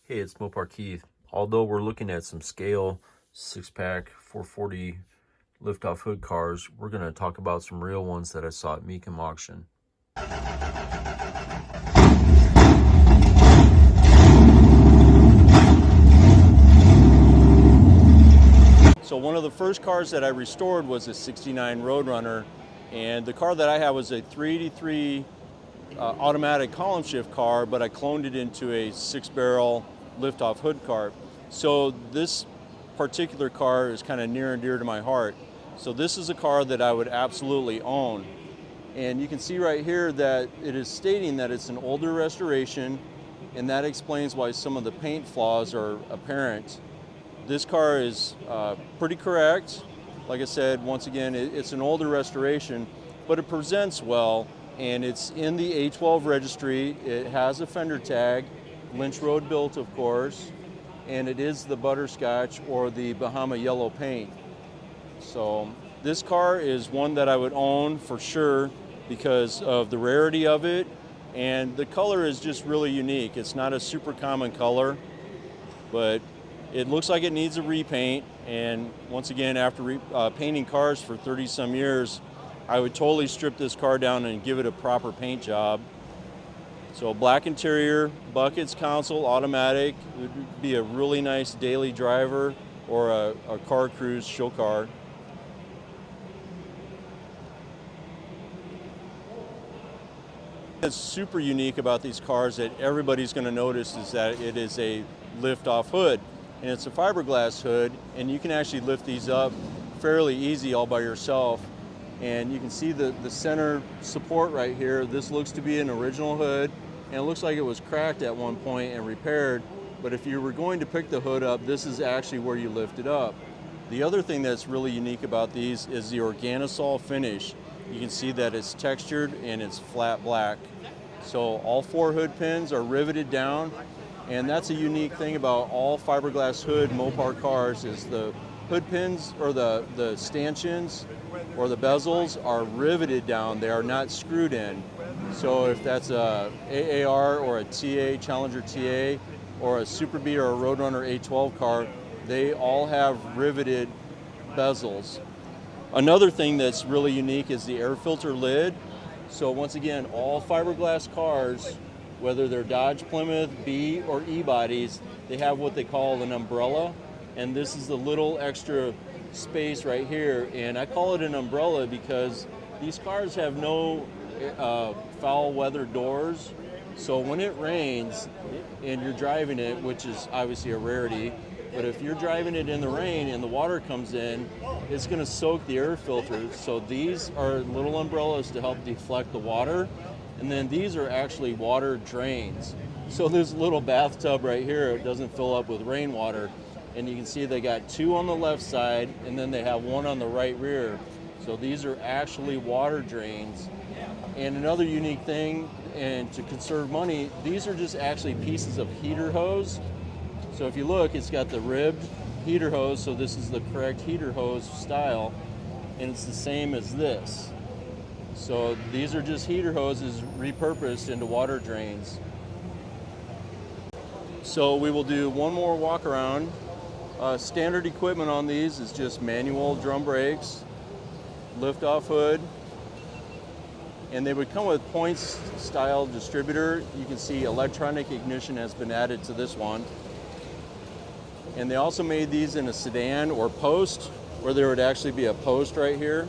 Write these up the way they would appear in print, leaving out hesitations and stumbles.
Hey, it's Mopar Keith. Although we're looking at some scale 6-pack 440 lift-off hood cars, we're going to talk about some real ones that I saw at Mecum Auction. So one of the first cars that I restored was a '69 Road Runner, and the car that I had was a 383 automatic column shift car, but I cloned it into a 6-barrel lift-off hood car. So this particular car is kind of near and dear to my heart. So this is a car that I would absolutely own. And you can see right here that it is stating that it's an older restoration, and that explains why some of the paint flaws are apparent. This car is pretty correct. Like I said, once again, it's an older restoration, but it presents well, and it's in the A12 registry. It has a fender tag, Lynch Road built, of course, and it is the butterscotch or the Bahama yellow paint. So this car is one that I would own for sure because of the rarity of it, and the color is just really unique. It's not a super common color, but it looks like it needs a repaint. And once again, after painting cars for 30 some years, I would totally strip this car down and give it a proper paint job. So black interior, buckets, console, automatic. It would be a really nice daily driver or a car cruise show car. What's super unique about these cars that everybody's going to notice is that it is a lift-off hood, and it's a fiberglass hood, and you can actually lift these up fairly easy all by yourself. And you can see the center support right here. This looks to be an original hood, and it looks like it was cracked at one point and repaired, but if you were going to pick the hood up, this is actually where you lift it up. The other thing that's really unique about these is the organosol finish. You can see that it's textured and it's flat black. So all 4 hood pins are riveted down, and that's a unique thing about all fiberglass hood Mopar cars is the hood pins or the stanchions or the bezels are riveted down. They are not screwed in. So if that's a AAR or a TA, Challenger TA, or a Super Bee or a Road Runner A12 car, they all have riveted bezels. Another thing that's really unique is the air filter lid. So once again, all fiberglass cars, whether they're Dodge, Plymouth, B, or E bodies, they have what they call an umbrella. And this is the little extra space right here. And I call it an umbrella because these cars have no foul weather doors. So when it rains and you're driving it, which is obviously a rarity, but if you're driving it in the rain and the water comes in, it's going to soak the air filters. So these are little umbrellas to help deflect the water. And then these are actually water drains. So there's a little bathtub right here. It doesn't fill up with rainwater. And you can see they got 2 on the left side, and then they have 1 on the right rear. So these are actually water drains. And another unique thing, and to conserve money, these are just actually pieces of heater hose. So if you look, it's got the ribbed heater hose, so this is the correct heater hose style, and it's the same as this. So these are just heater hoses repurposed into water drains. So we will do one more walk around. Standard equipment on these is just manual drum brakes, lift-off hood, and they would come with points style distributor. You can see electronic ignition has been added to this one. And they also made these in a sedan or post, where there would actually be a post right here.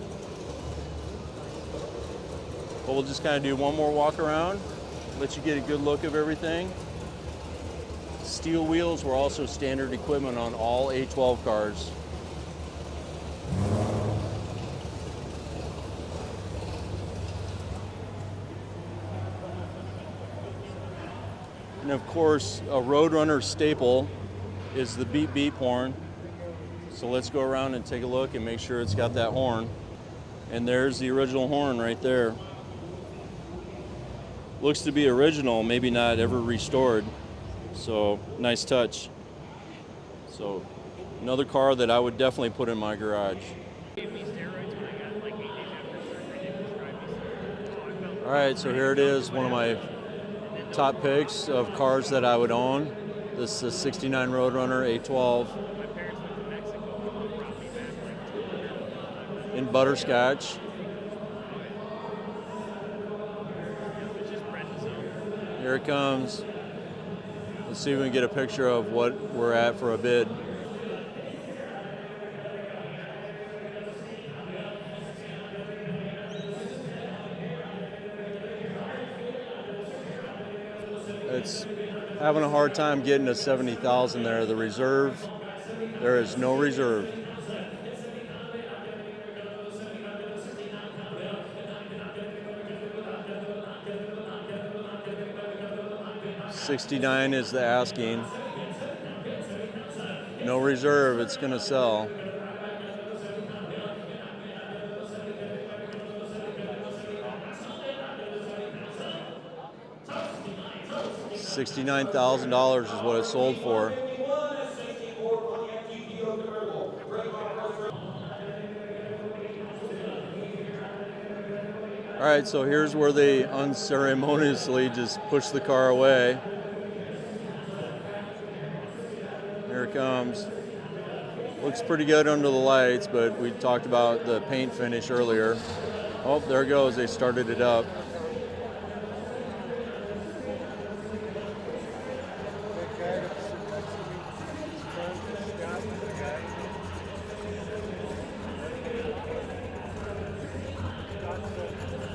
But we'll just kind of do one more walk around, let you get a good look of everything. Steel wheels were also standard equipment on all A12 cars. And of course, a Road Runner staple is the beep beep horn. So let's go around and take a look and make sure it's got that horn. And there's the original horn right there. Looks to be original, maybe not ever restored. So nice touch. So another car that I would definitely put in my garage. All right, so here it is, one of my top picks of cars that I would own. This is a 69 Road Runner A12 in butterscotch. Here it comes. Let's see if we can get a picture of what we're at for a bid. It's having a hard time getting to 70,000 there. The reserve, there is no reserve. $69 is the asking. No reserve, it's gonna sell. $69,000 is what it sold for. All right, so here's where they unceremoniously just push the car away. Here it comes. Looks pretty good under the lights, but we talked about the paint finish earlier. Oh, there it goes. They started it up.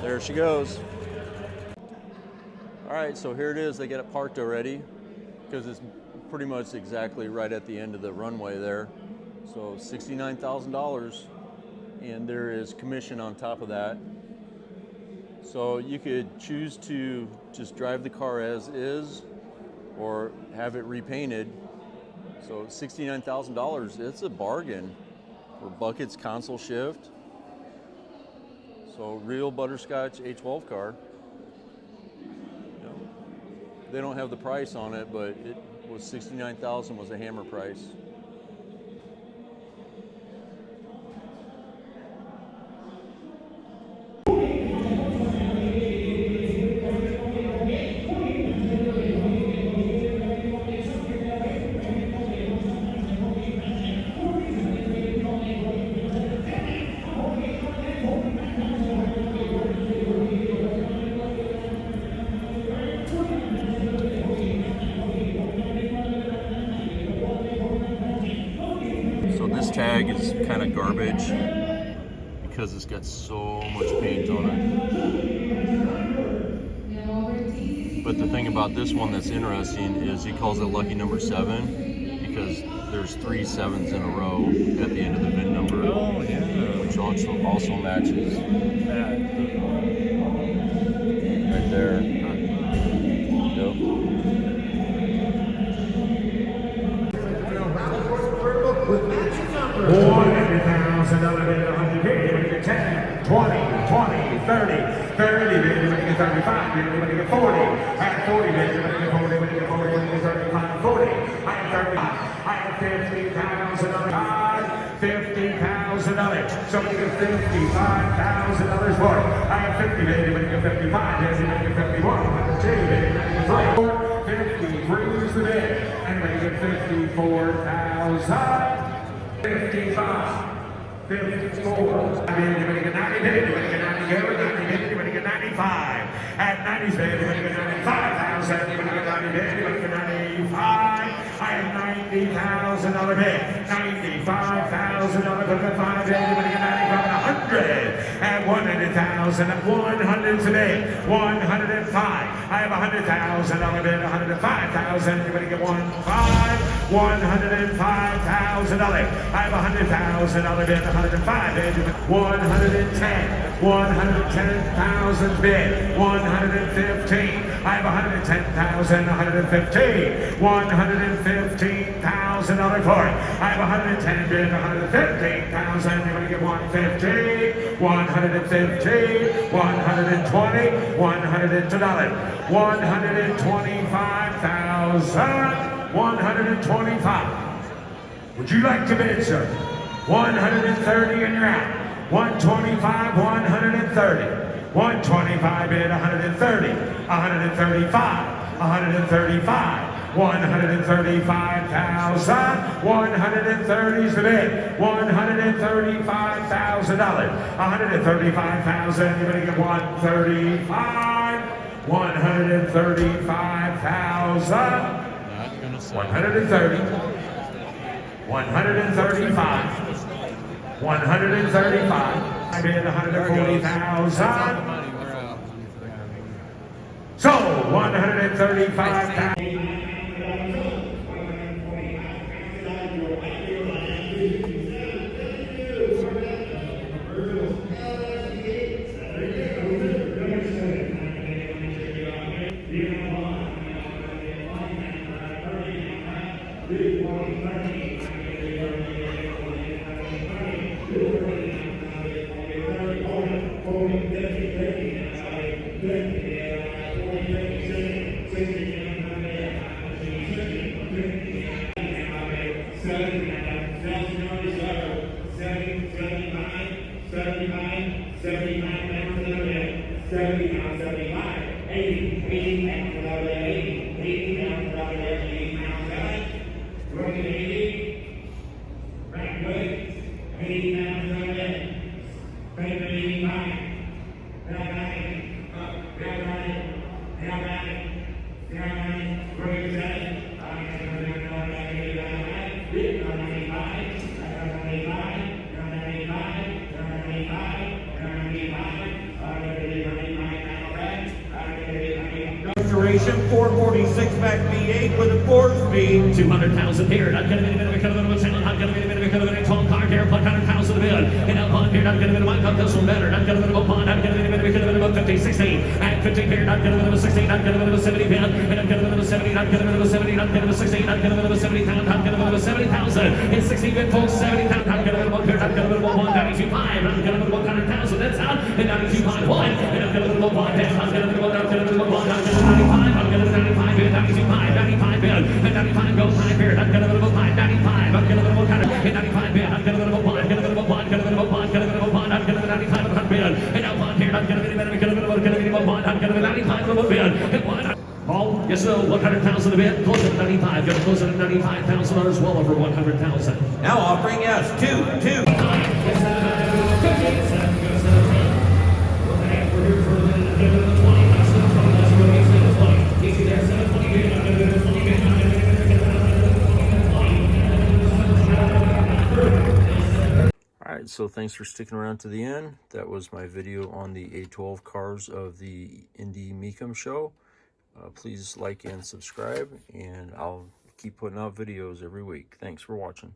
There she goes. All right, so here it is. They get it parked already because it's pretty much exactly right at the end of the runway there. So $69,000, and there is commission on top of that. So you could choose to just drive the car as is or have it repainted. So $69,000, it's a bargain for buckets, console shift. So real butterscotch A12 car. You know, they don't have the price on it, but it was $69,000 was a hammer price. So this tag is kind of garbage because it's got so much paint on it. But the thing about this one that's interesting is he calls it lucky number 7 because there's 3 7s in a row at the end of the VIN number. Oh yeah. Which also matches that right there. Yep. $100,000, $110, 20, 30, 30, 35, 40, at 40, 40, 35, 40. I have $50,000, $50,000. Somebody get $55,000 for it. I have 50, baby, when you get 55, baby, when you get 51, 102, baby, when you get 53 is the bid. Anybody get 54,000? 55, 54, anybody get 90, anybody get 90, anybody get 95, at 90, anybody get 95,000, anybody get 90, anybody get 95, I have $90,000 bid, $95,000 for the 5, anybody get 95, 100, at 100,000, at 100 today, 105, I have $100,000 bid, 105,000, anybody get 15, $105,000. I have $100,000 bid, 105 bid, 110, 110,000 bid, 115. I have $110,000, 115, $115,000 for it. I have $110 bid, 115,000. You're going to get 150, 150, 120, $102, 125,000. 125. Would you like to bid, sir? 130 and you're out. 125, 130. 125 bid, 130, 135, 135, $135,000. 130 is the bid. $135,000. $135,000. Anybody get 135? 135,000. 130. 135. 135. I bid 140,000. So 135,000. Restoration 446 back V8 with a 4-speed. 200,000 here. Not gonna be a bit of a cut of a channel. Not gonna be a bit of a cut of an A12 car here. 100,000 a bid. And up on here. Not gonna be a bit of this one better. Not gonna be a bit of a pond. Not gonna be a bit of a cut of a 50, 16. At 50 here. Not gonna be a bit of a 16. Not gonna be a bit of a 70 bid. And not gonna be a bit of a 70. Not gonna be a bit of a 70. Not gonna be a 16. Not gonna be a bit of a 70,000. Not gonna be a bit of a 70,000. It's 60 bid folks. 70,000. Not gonna be a bit of a here. Not gonna be a bit of a 192.5. Not gonna be a bit of 100,000. That's out. And 92.1. And not gonna be a bit of a 1 down. Not gonna be a bit of a 1. Not gonna be a bit of a 1. Not gonna be a 95. Not gonna be a 95 bid. 95, 95 bid, and 95 goes 5 here, not gonna little 5, 95, I'm gonna little kind of, and 95 bid, I'm gonna little 1, gonna little 1, gonna little 1, gonna little 1, I'm gonna 95 of 100 bid, and now 1 here, not gonna be a bit, gonna be 1, I'm gonna 95 of a bid, and 1. Paul, yes, no, 100,000 a bid, close at 95, gonna close at 95,000 others, well over 100,000. Now offering yes, 2. Alright, so thanks for sticking around to the end. That was my video on the A12 cars of the Indy Mecum show. Please like and subscribe, and I'll keep putting out videos every week. Thanks for watching.